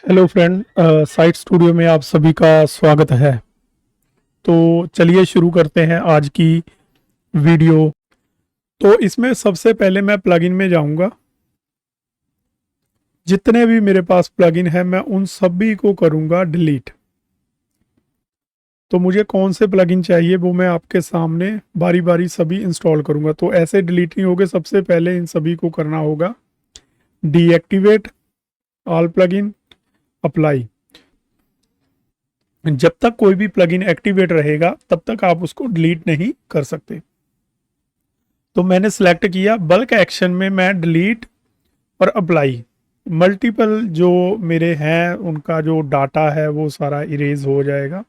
Hello friend, site studio में आप सभी का स्वागत है। तो चलिए शुरू करते हैं आज की वीडियो। तो इसमें सबसे पहले मैं प्लगइन में जाऊंगा। जितने भी मेरे पास प्लगइन है मैं उन सभी को करूंगा डिलीट। तो मुझे कौन से प्लगइन चाहिए वो मैं आपके सामने बारी बारी सभी इंस्टॉल करूंगा। तो ऐसे डिलीट नहीं होगे, सबसे पहले इन सभी को करना होगा डीएक्टिवेट ऑल प्लगइन, अप्लाई। जब तक कोई भी प्लगइन एक्टिवेट रहेगा तब तक आप उसको डिलीट नहीं कर सकते। तो मैंने सेलेक्ट किया बल्क एक्शन में, मैं डिलीट और अप्लाई। मल्टीपल जो मेरे हैं उनका जो डाटा है वो सारा इरेज हो जाएगा,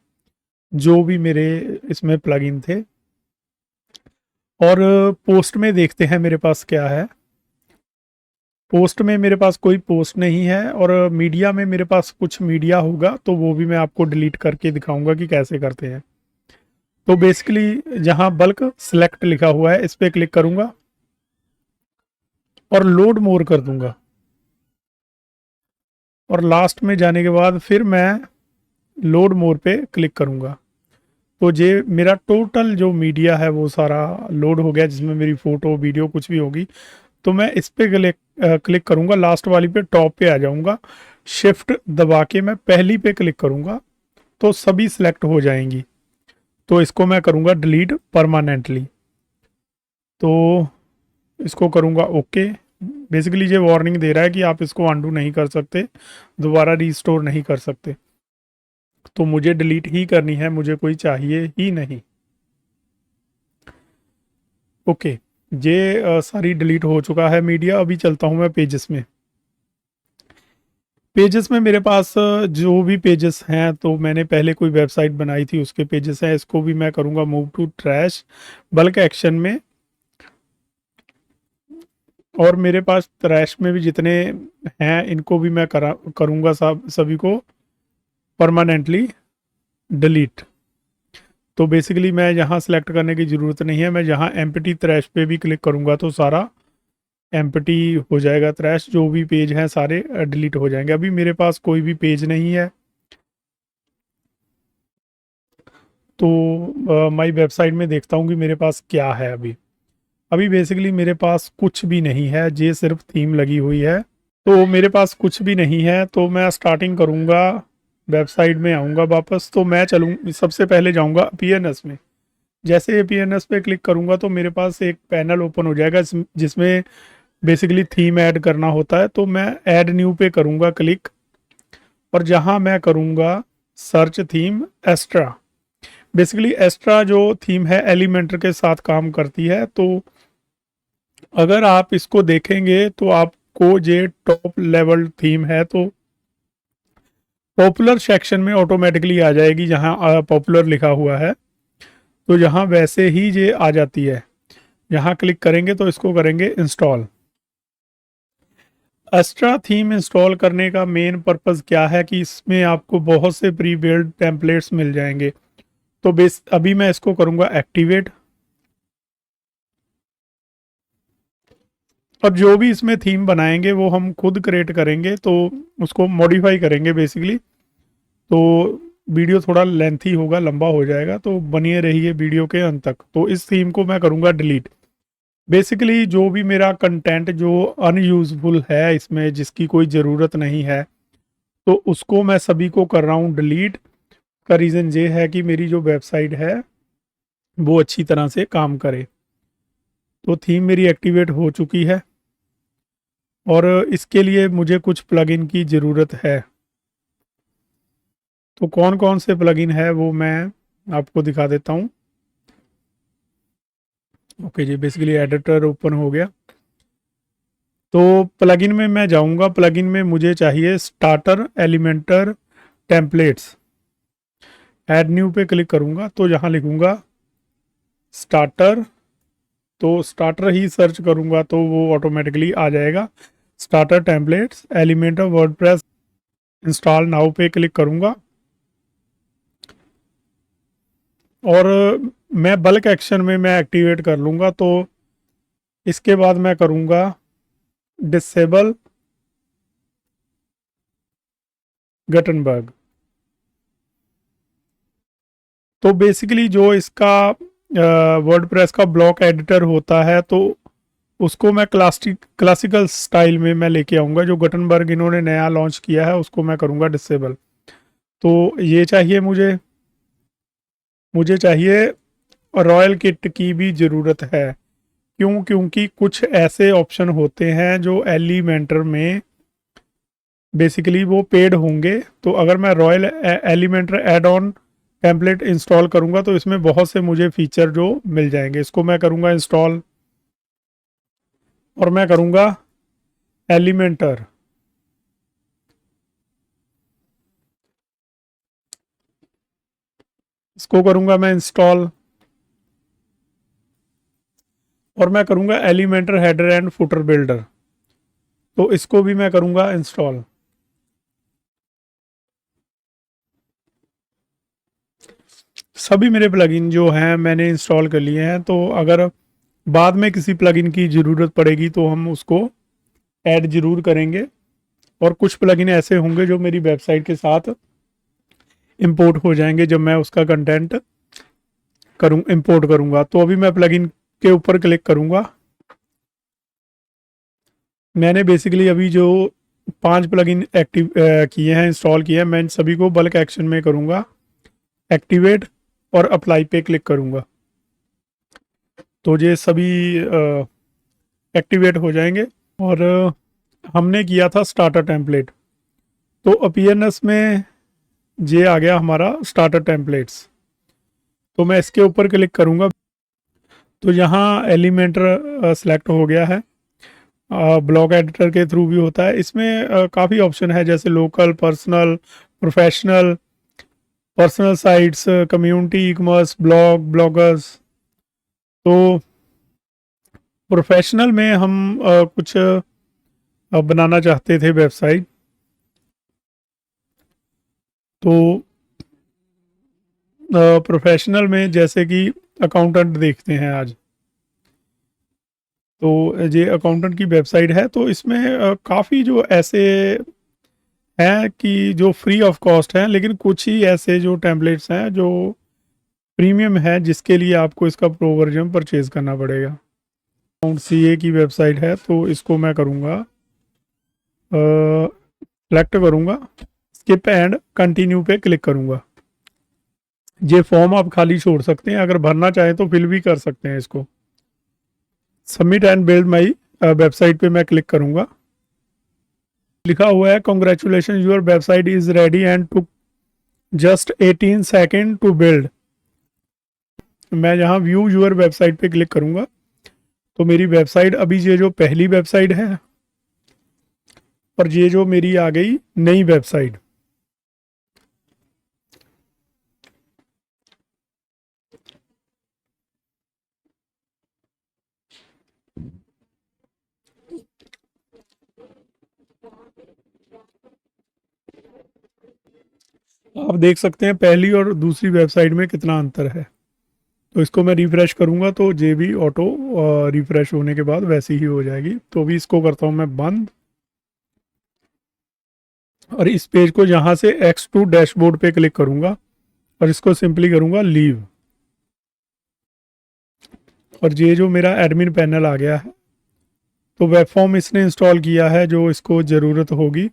जो भी मेरे इसमें प्लगइन थे। और पोस्ट में देखते हैं मेरे पास क्या है। पोस्ट में मेरे पास कोई पोस्ट नहीं है, और मीडिया में मेरे पास कुछ मीडिया होगा तो वो भी मैं आपको डिलीट करके दिखाऊंगा कि कैसे करते हैं। तो बेसिकली जहां बल्क सिलेक्ट लिखा हुआ है इस पर क्लिक करूंगा और लोड मोर कर दूंगा। और लास्ट में जाने के बाद फिर मैं लोड मोर पे क्लिक करूंगा। तो ये मेरा टोटल जो मीडिया है वो सारा लोड हो गया, जिसमें मेरी फोटो वीडियो कुछ भी होगी। तो मैं इस पे क्लिक करूंगा, लास्ट वाली पे टॉप पे आ जाऊंगा। शिफ्ट दबा के मैं पहली पे क्लिक करूंगा तो सभी सिलेक्ट हो जाएंगी। तो इसको मैं करूंगा डिलीट परमानेंटली। तो इसको करूंगा ओके। बेसिकली ये वार्निंग दे रहा है कि आप इसको अंडू नहीं कर सकते, दोबारा रिस्टोर नहीं कर सकते। तो मुझे डिलीट ही करनी है, मुझे कोई चाहिए ही नहीं। ओके, ये सारी डिलीट हो चुका है मीडिया। अभी चलता हूँ मैं पेजेस में। पेजेस में मेरे पास जो भी पेजेस हैं, तो मैंने पहले कोई वेबसाइट बनाई थी उसके पेजेस हैं। इसको भी मैं करूँगा move to trash bulk action में। और मेरे पास ट्रैश में भी जितने हैं इनको भी मैं करूँगा सब सभी को परमानेंटली डिलीट। तो बेसिकली मैं यहाँ सेलेक्ट करने की ज़रूरत नहीं है, मैं यहाँ एम्प्टी ट्रैश पे भी क्लिक करूँगा तो सारा एम्प्टी हो जाएगा। ट्रैश जो भी पेज हैं सारे डिलीट हो जाएंगे। अभी मेरे पास कोई भी पेज नहीं है। तो माई वेबसाइट में देखता हूँ कि मेरे पास क्या है। अभी अभी बेसिकली मेरे पास कुछ भी नहीं है, ये सिर्फ थीम लगी हुई है। तो मेरे पास कुछ भी नहीं है, तो मैं स्टार्टिंग करूँगा, वेबसाइट में आऊँगा वापस। तो मैं चलूँ, सबसे पहले जाऊँगा अपीयरनेस में। जैसे अपीयरनेस पे क्लिक करूँगा तो मेरे पास एक पैनल ओपन हो जाएगा जिसमें बेसिकली थीम ऐड करना होता है। तो मैं ऐड न्यू पे करूँगा क्लिक, और जहाँ मैं करूँगा search theme Astra. Basically Astra जो थीम है एलिमेंटर के साथ काम करती है। तो अगर आप इसको देखेंगे तो आपको ये टॉप लेवल थीम है, तो पॉपुलर सेक्शन में ऑटोमेटिकली आ जाएगी जहाँ पॉपुलर लिखा हुआ है। तो यहाँ वैसे ही ये आ जाती है। यहाँ क्लिक करेंगे तो इसको करेंगे इंस्टॉल। एस्ट्रा थीम इंस्टॉल करने का मेन पर्पस क्या है कि इसमें आपको बहुत से प्री बिल्ड टेम्पलेट्स मिल जाएंगे। तो बेस अभी मैं इसको करूँगा एक्टिवेट। और जो भी इसमें थीम बनाएंगे वो हम खुद क्रिएट करेंगे, तो उसको मॉडिफाई करेंगे बेसिकली। तो वीडियो थोड़ा लेंथी होगा, लंबा हो जाएगा, तो बनिए रहिए वीडियो के अंत तक। तो इस थीम को मैं करूँगा डिलीट। बेसिकली जो भी मेरा कंटेंट जो अनयूजफुल है इसमें, जिसकी कोई ज़रूरत नहीं है, तो उसको मैं सभी को कर रहा हूँ डिलीट। का रीज़न ये है कि मेरी जो वेबसाइट है वो अच्छी तरह से काम करे। तो थीम मेरी एक्टिवेट हो चुकी है, और इसके लिए मुझे कुछ प्लगइन की ज़रूरत है। तो कौन कौन से प्लगइन है वो मैं आपको दिखा देता हूँ। ओके जी, बेसिकली एडिटर ओपन हो गया। तो प्लगइन में मैं जाऊंगा। प्लगइन में मुझे चाहिए starter Elementor templates. Add new पे क्लिक करूंगा तो यहाँ लिखूंगा स्टार्टर। तो स्टार्टर ही सर्च करूंगा तो वो ऑटोमेटिकली आ जाएगा। Starter templates Elementor WordPress, install now पे क्लिक करूंगा। और मैं बल्क एक्शन में मैं एक्टिवेट कर लूंगा। तो इसके बाद मैं करूंगा डिसेबल गटनबर्ग। तो बेसिकली जो इसका वर्डप्रेस का ब्लॉक एडिटर होता है, तो उसको मैं क्लासिकल स्टाइल में मैं लेके आऊँगा। जो गटनबर्ग इन्होंने नया लॉन्च किया है उसको मैं करूँगा डिसेबल। तो ये चाहिए मुझे मुझे चाहिए रॉयल किट की भी ज़रूरत है। क्यों? क्योंकि कुछ ऐसे ऑप्शन होते हैं जो एलिमेंटर में बेसिकली वो पेड होंगे। तो अगर मैं royal Elementor add on template install करूंगा तो इसमें बहुत से मुझे फीचर जो मिल जाएंगे। इसको मैं करूंगा इंस्टॉल और मैं करूंगा एलिमेंटर। इसको करूंगा मैं इंस्टॉल और मैं करूंगा Elementor header and footer builder. तो इसको भी मैं करूंगा इंस्टॉल। सभी मेरे प्लगइन जो हैं मैंने इंस्टॉल कर लिए हैं। तो अगर बाद में किसी प्लगइन की ज़रूरत पड़ेगी तो हम उसको ऐड जरूर करेंगे। और कुछ प्लगइन ऐसे होंगे जो मेरी वेबसाइट के साथ इंपोर्ट हो जाएंगे जब मैं उसका कंटेंट इंपोर्ट करूंगा। तो अभी मैं प्लगइन के ऊपर क्लिक करूंगा। मैंने बेसिकली अभी जो 5 प्लगइन एक्टिव किए हैं, इंस्टॉल किए हैं, मैं इन सभी को बल्क एक्शन में करूंगा एक्टिवेट और अप्लाई पे क्लिक करूंगा। तो ये सभी एक्टिवेट हो जाएंगे। और हमने किया था स्टार्टर टेम्पलेट, तो अपीयरनेस में ये आ गया हमारा स्टार्टर टेम्पलेट्स। तो मैं इसके ऊपर क्लिक करूंगा तो यहाँ एलिमेंटर सेलेक्ट हो गया है। ब्लॉक एडिटर के थ्रू भी होता है। इसमें काफ़ी ऑप्शन है जैसे local, personal, professional, personal sites, community, e commerce, bloggers. तो प्रोफेशनल में हम कुछ बनाना चाहते थे वेबसाइट। तो प्रोफेशनल में जैसे कि अकाउंटेंट देखते हैं आज। तो ये अकाउंटेंट की वेबसाइट है। तो इसमें काफ़ी जो ऐसे हैं कि जो फ्री ऑफ कॉस्ट हैं, लेकिन कुछ ही ऐसे जो टेम्पलेट्स हैं जो प्रीमियम है जिसके लिए आपको इसका प्रो वर्जन परचेज करना पड़ेगा। अकाउंट सीए की वेबसाइट है तो इसको मैं करूँगा सेलेक्ट करूँगा, स्किप एंड कंटिन्यू पे क्लिक करूँगा। ये फॉर्म आप खाली छोड़ सकते हैं, अगर भरना चाहें तो फिल भी कर सकते हैं इसको। Submit and build my website पे मैं क्लिक करूँगा। लिखा हुआ है congratulation your website is ready and to just 18 second to build. मैं यहाँ व्यू यूर वेबसाइट पे क्लिक करूँगा तो मेरी वेबसाइट, अभी ये जो पहली वेबसाइट है और ये जो मेरी आ गई नई वेबसाइट। आप देख सकते हैं पहली और दूसरी वेबसाइट में कितना अंतर है। तो इसको मैं रिफ़्रेश करूँगा तो ये भी ऑटो रिफ़्रेश होने के बाद वैसी ही हो जाएगी। तो अभी इसको करता हूँ मैं बंद और इस पेज को यहाँ से X2 डैशबोर्ड पे क्लिक करूँगा और इसको सिंपली करूँगा लीव। और ये जो मेरा एडमिन पैनल आ गया है, तो वेब फॉर्म इसने इंस्टॉल किया है जो इसको ज़रूरत होगी।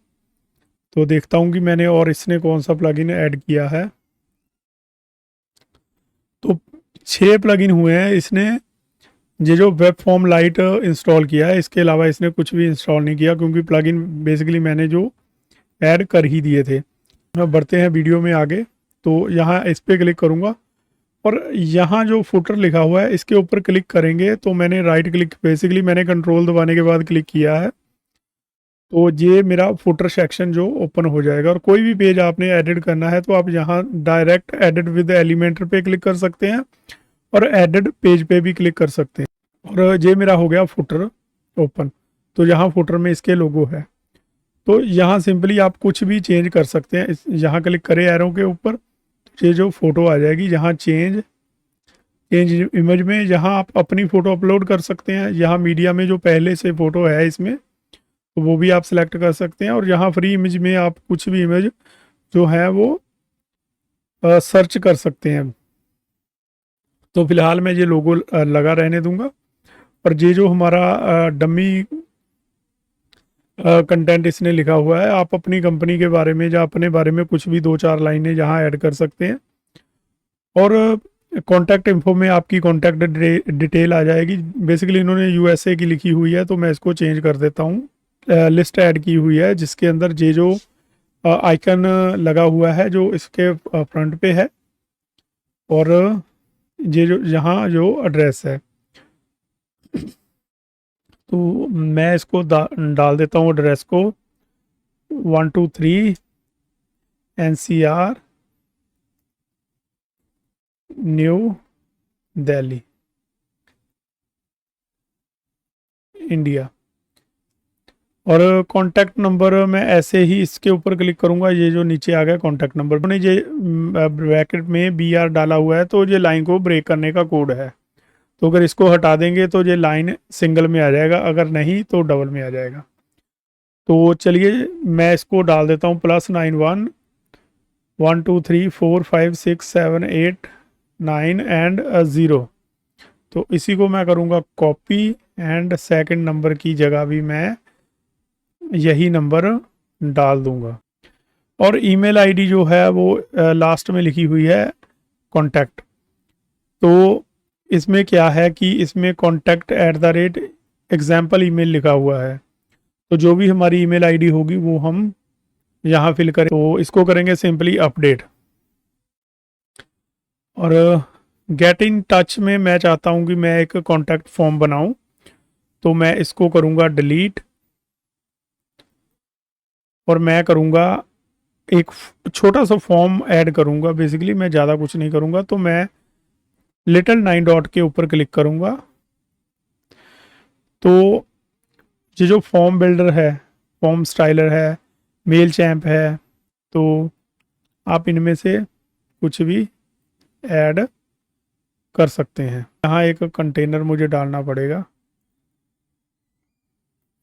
तो देखता हूँ कि मैंने और इसने कौन सा प्लगइन ऐड किया है। तो 6 प्लगइन हुए हैं। इसने ये जो वेब फॉर्म लाइट इंस्टॉल किया है, इसके अलावा इसने कुछ भी इंस्टॉल नहीं किया क्योंकि प्लगइन बेसिकली मैंने जो ऐड कर ही दिए थे। अब बढ़ते हैं वीडियो में आगे। तो यहाँ इस पर क्लिक करूँगा और यहाँ जो फुटर लिखा हुआ है इसके ऊपर क्लिक करेंगे तो मैंने राइट क्लिक, बेसिकली मैंने कंट्रोल दबाने के बाद क्लिक किया है तो ये मेरा फुटर सेक्शन जो ओपन हो जाएगा। और कोई भी पेज आपने एडिट करना है तो आप यहाँ डायरेक्ट एडिट विद एलिमेंटर पे क्लिक कर सकते हैं और एडिट पेज पे भी क्लिक कर सकते हैं। और ये मेरा हो गया फुटर ओपन। तो यहाँ फुटर में इसके लोगो है। तो यहाँ सिंपली आप कुछ भी चेंज कर सकते हैं। यहाँ क्लिक करें एरो के ऊपर, ये जो फोटो आ जाएगी, यहाँ चेंज इमेज में यहाँ आप अपनी फ़ोटो अपलोड कर सकते हैं। यहाँ मीडिया में जो पहले से फ़ोटो है इसमें, तो वो भी आप सिलेक्ट कर सकते हैं। और यहाँ फ्री इमेज में आप कुछ भी इमेज जो है वो सर्च कर सकते हैं। तो फिलहाल मैं ये लोगो लगा रहने दूंगा। और ये जो हमारा डमी कंटेंट इसने लिखा हुआ है, आप अपनी कंपनी के बारे में या अपने बारे में कुछ भी दो चार लाइनें यहाँ ऐड कर सकते हैं। और कॉन्टैक्ट इन्फो में आपकी कॉन्टैक्ट डिटेल आ जाएगी। बेसिकली इन्होंने यूएसए की लिखी हुई है, तो मैं इसको चेंज कर देता हूँ। लिस्ट ऐड की हुई है जिसके अंदर ये जो आइकन लगा हुआ है जो इसके फ्रंट पे है, और ये जो यहाँ जो एड्रेस है, तो मैं इसको डाल देता हूँ एड्रेस को 123 NCR न्यू दिल्ली इंडिया। और कॉन्टैक्ट नंबर मैं ऐसे ही इसके ऊपर क्लिक करूंगा, ये जो नीचे आ गया कॉन्टैक्ट नंबर, मैंने ये ब्रैकेट में BR डाला हुआ है तो ये लाइन को ब्रेक करने का कोड है। तो अगर इसको हटा देंगे तो ये लाइन सिंगल में आ जाएगा, अगर नहीं तो डबल में आ जाएगा। तो चलिए मैं इसको डाल देता हूँ +91 1 2 3 4 5 6 7 8 9 एंड 0। तो इसी को मैं करूँगा कॉपी, एंड सेकंड नंबर की जगह भी मैं यही नंबर डाल दूंगा। और ईमेल आईडी जो है वो लास्ट में लिखी हुई है कॉन्टैक्ट। तो इसमें क्या है कि इसमें contact@example email लिखा हुआ है, तो जो भी हमारी ईमेल आईडी होगी वो हम यहाँ फिल करें। तो इसको करेंगे सिंपली अपडेट। और गेट इन टच में मैं चाहता हूँ कि मैं एक कॉन्टैक्ट फॉर्म बनाऊं, तो मैं इसको करूँगा डिलीट, और मैं करूँगा एक छोटा सा फॉर्म ऐड करूँगा। बेसिकली मैं ज़्यादा कुछ नहीं करूँगा, तो मैं लिटिल 9 डॉट के ऊपर क्लिक करूँगा। तो ये जो फॉर्म बिल्डर है, फॉर्म स्टाइलर है, मेल चैम्प है, तो आप इनमें से कुछ भी ऐड कर सकते हैं। यहाँ एक कंटेनर मुझे डालना पड़ेगा,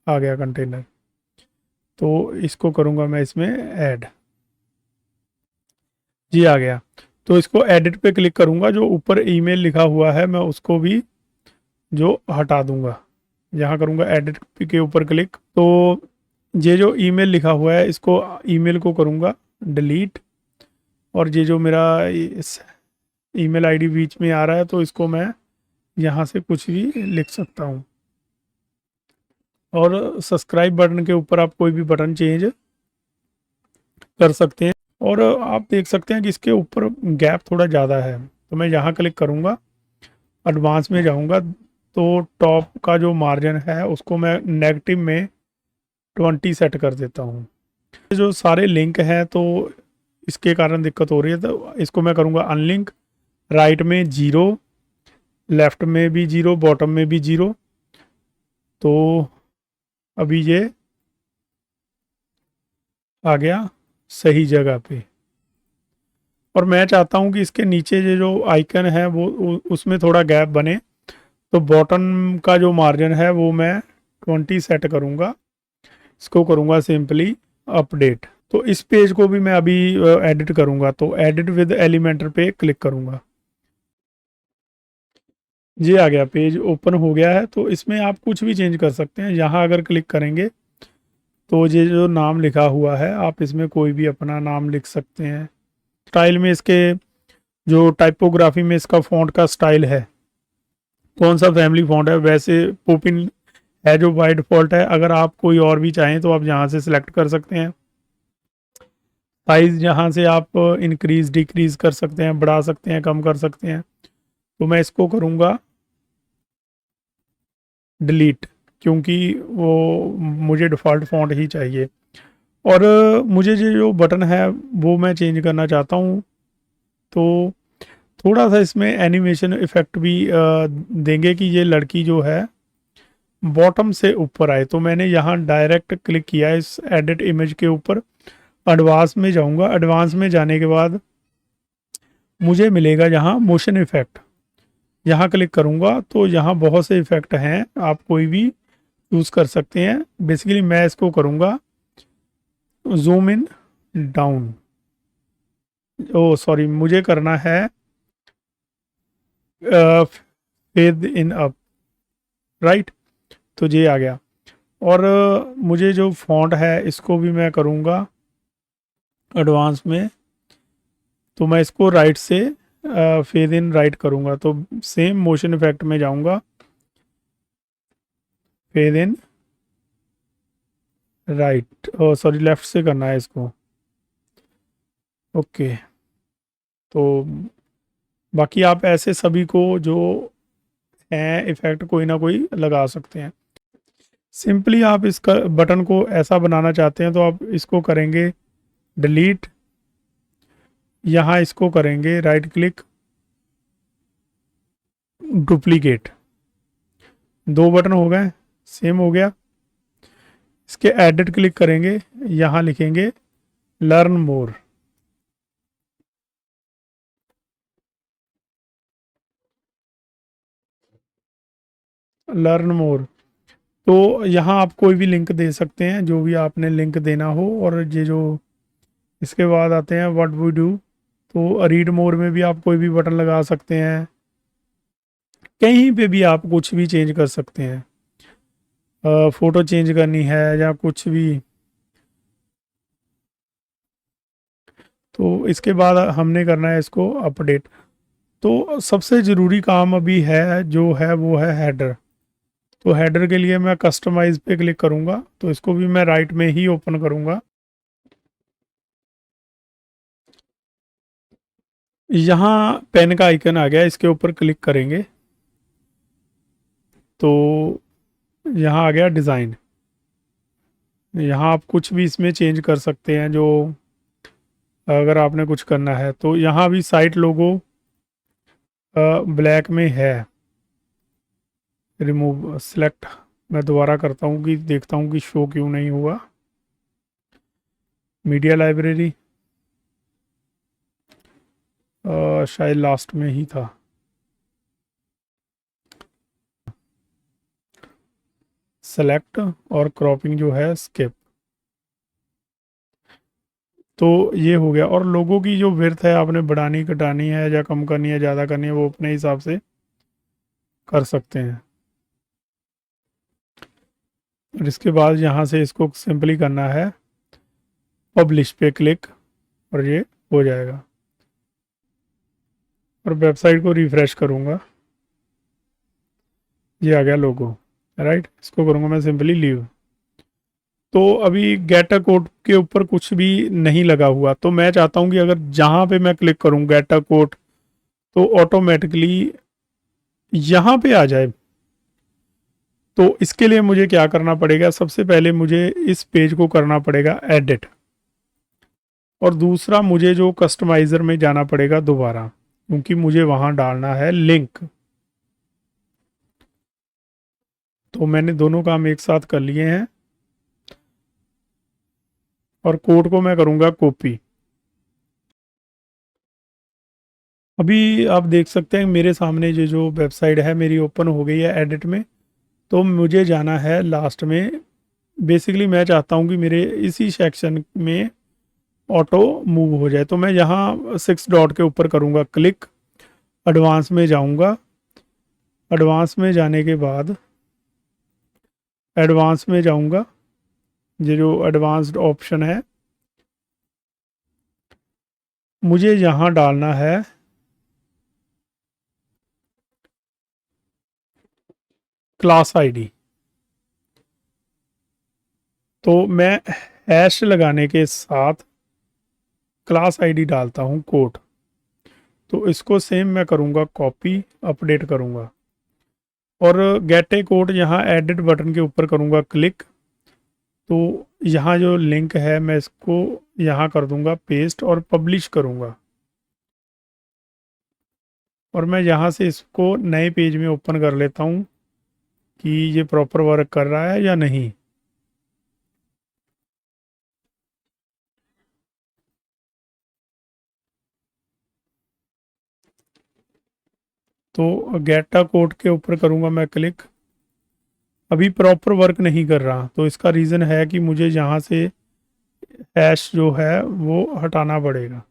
आ गया कंटेनर, तो इसको करूँगा मैं इसमें ऐड। जी आ गया। तो इसको एडिट पे क्लिक करूँगा, जो ऊपर ईमेल लिखा हुआ है मैं उसको भी जो हटा दूंगा। यहाँ करूँगा एडिट के ऊपर क्लिक, तो ये जो ईमेल लिखा हुआ है इसको ईमेल को करूँगा डिलीट, और ये जो मेरा इस ईमेल आईडी बीच में आ रहा है तो इसको मैं यहाँ से कुछ भी लिख सकता हूँ। और सब्सक्राइब बटन के ऊपर आप कोई भी बटन चेंज कर सकते हैं। और आप देख सकते हैं कि इसके ऊपर गैप थोड़ा ज़्यादा है, तो मैं यहाँ क्लिक करूँगा, एडवांस में जाऊँगा, तो टॉप का जो मार्जिन है उसको मैं नेगेटिव में 20 सेट कर देता हूँ। जो सारे लिंक हैं तो इसके कारण दिक्कत हो रही है, तो इसको मैं करूँगा अनलिंक। राइट में 0, लेफ्ट में भी 0, बॉटम में भी 0। तो अभी ये आ गया सही जगह पे। और मैं चाहता हूँ कि इसके नीचे ये जो आइकन है वो उसमें थोड़ा गैप बने, तो बॉटम का जो मार्जिन है वो मैं 20 सेट करूँगा। इसको करूँगा सिंपली अपडेट। तो इस पेज को भी मैं अभी एडिट करूँगा, तो एडिट विद एलिमेंटर पे क्लिक करूँगा। ये आ गया, पेज ओपन हो गया है। तो इसमें आप कुछ भी चेंज कर सकते हैं। यहाँ अगर क्लिक करेंगे तो ये जो नाम लिखा हुआ है आप इसमें कोई भी अपना नाम लिख सकते हैं। स्टाइल में इसके जो टाइपोग्राफी में इसका फ़ॉन्ट का स्टाइल है, कौन सा फैमिली फ़ॉन्ट है, वैसे पोपिन है जो बाय डिफ़ॉल्ट है। अगर आप कोई और भी चाहें तो आप यहाँ से सिलेक्ट कर सकते हैं। साइज़ यहाँ से आप इंक्रीज़ डिक्रीज़ कर सकते हैं, बढ़ा सकते हैं, कम कर सकते हैं। तो मैं इसको करूँगा डिलीट, क्योंकि वो मुझे डिफ़ॉल्ट फ़ॉन्ट ही चाहिए। और मुझे ये जो बटन है वो मैं चेंज करना चाहता हूँ, तो थोड़ा सा इसमें एनिमेशन इफ़ेक्ट भी देंगे कि ये लड़की जो है बॉटम से ऊपर आए। तो मैंने यहाँ डायरेक्ट क्लिक किया इस एडिट इमेज के ऊपर, एडवांस में जाऊँगा। एडवांस में जाने के बाद मुझे मिलेगा यहाँ मोशन इफ़ेक्ट, यहाँ क्लिक करूँगा तो यहाँ बहुत से इफ़ेक्ट हैं, आप कोई भी यूज़ कर सकते हैं। बेसिकली मैं इसको करूँगा zoom in down, oh sorry, मुझे करना है फेद इन अप, राइट। तो ये आ गया। और मुझे जो फॉन्ट है इसको भी मैं करूँगा एडवांस में। तो मैं इसको राइट से फेद इन राइट करूँगा, तो सेम मोशन इफेक्ट में जाऊँगा, fade in right, oh sorry left से करना है इसको। ओके। तो बाकी आप ऐसे सभी को जो हैं इफेक्ट कोई ना कोई लगा सकते हैं। सिंपली आप इसका बटन को ऐसा बनाना चाहते हैं तो आप इसको करेंगे डिलीट, यहाँ इसको करेंगे राइट क्लिक, डुप्लीकेट, दो बटन हो गए, सेम हो गया। इसके एडिट क्लिक करेंगे, यहाँ लिखेंगे लर्न मोर, लर्न मोर। तो यहाँ आप कोई भी लिंक दे सकते हैं, जो भी आपने लिंक देना हो। और ये जो इसके बाद आते हैं व्हाट वी डू, तो रीड मोर में भी आप कोई भी बटन लगा सकते हैं, कहीं पे भी आप कुछ भी चेंज कर सकते हैं। फोटो चेंज करनी है या कुछ भी। तो इसके बाद हमने करना है इसको अपडेट। तो सबसे ज़रूरी काम अभी है जो है वो है हेडर। तो हेडर के लिए मैं कस्टमाइज पे क्लिक करूँगा, तो इसको भी मैं राइट में ही ओपन करूँगा। यहाँ पेन का आइकन आ गया, इसके ऊपर क्लिक करेंगे तो यहाँ आ गया डिज़ाइन। यहाँ आप कुछ भी इसमें चेंज कर सकते हैं, जो अगर आपने कुछ करना है। तो यहाँ भी साइट लोगो ब्लैक में है, रिमूव सेलेक्ट मैं दोबारा करता हूँ कि देखता हूँ कि शो क्यों नहीं हुआ। मीडिया लाइब्रेरी शायद लास्ट में ही था। सेलेक्ट और क्रॉपिंग जो है स्किप। तो ये हो गया। और लोगों की जो विड्थ है आपने बढ़ानी घटानी है या कम करनी है ज़्यादा करनी है, वो अपने हिसाब से कर सकते हैं। और इसके बाद यहाँ से इसको सिंपली करना है पब्लिश पे क्लिक, और ये हो जाएगा। और वेबसाइट को रिफ्रेश करूँगा, ये आ गया लोगो, राइट। इसको करूँगा मैं सिंपली लीव। तो अभी गेट अ कोड के ऊपर कुछ भी नहीं लगा हुआ, तो मैं चाहता हूँ कि अगर जहाँ पे मैं क्लिक करूँ गेट अ कोड, तो ऑटोमेटिकली यहाँ पे आ जाए। तो इसके लिए मुझे क्या करना पड़ेगा, सबसे पहले मुझे इस पेज को करना पड़ेगा एडिट, और दूसरा मुझे जो कस्टमाइज़र में जाना पड़ेगा दोबारा, क्योंकि मुझे वहाँ डालना है लिंक। तो मैंने दोनों काम एक साथ कर लिए हैं, और कोड को मैं करूँगा कॉपी। अभी आप देख सकते हैं मेरे सामने ये जो वेबसाइट है मेरी ओपन हो गई है एडिट में। तो मुझे जाना है लास्ट में। बेसिकली मैं चाहता हूँ कि मेरे इसी सेक्शन में ऑटो मूव हो जाए। तो मैं यहाँ 6 डॉट के ऊपर करूँगा क्लिक, एडवांस में जाऊँगा। एडवांस में जाने के बाद एडवांस में जाऊँगा, ये जो एडवांस्ड ऑप्शन है मुझे यहाँ डालना है क्लास आईडी। तो मैं हैश लगाने के साथ क्लास आईडी डालता हूँ कोड। तो इसको सेम मैं करूँगा कॉपी, अपडेट करूँगा, और गेट ए कोड यहाँ एडिट बटन के ऊपर करूँगा क्लिक। तो यहाँ जो लिंक है मैं इसको यहाँ कर दूँगा पेस्ट और पब्लिश करूँगा, और मैं यहाँ से इसको नए पेज में ओपन कर लेता हूँ कि ये प्रॉपर वर्क कर रहा है या नहीं। तो गेट अ कोड के ऊपर करूँगा मैं क्लिक। अभी प्रॉपर वर्क नहीं कर रहा, तो इसका रीज़न है कि मुझे यहाँ से हैश जो है वो हटाना पड़ेगा।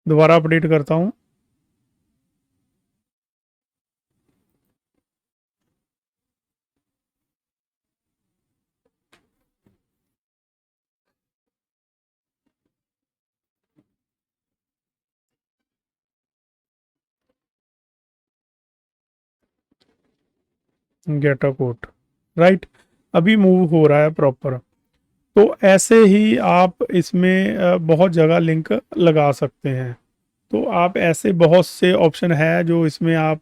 दोबारा अपडेट करता हूँ। गेट अ कोड, राइट, अभी मूव हो रहा है प्रॉपर। तो ऐसे ही आप इसमें बहुत जगह लिंक लगा सकते हैं। तो आप ऐसे बहुत से ऑप्शन है जो इसमें आप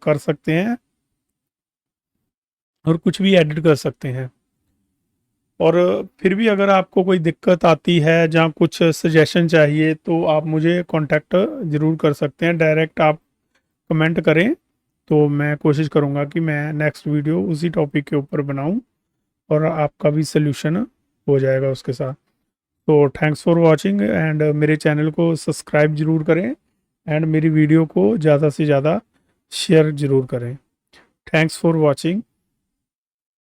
कर सकते हैं और कुछ भी एडिट कर सकते हैं। और फिर भी अगर आपको कोई दिक्कत आती है, जहाँ कुछ सजेशन चाहिए, तो आप मुझे कांटेक्ट ज़रूर कर सकते हैं। डायरेक्ट आप कमेंट करें, तो मैं कोशिश करूँगा कि मैं नेक्स्ट वीडियो उसी टॉपिक के ऊपर बनाऊँ और आपका भी सल्यूशन हो जाएगा उसके साथ। तो थैंक्स फॉर वाचिंग एंड मेरे चैनल को सब्सक्राइब ज़रूर करें एंड मेरी वीडियो को ज़्यादा से ज़्यादा शेयर ज़रूर करें। Thanks for watching.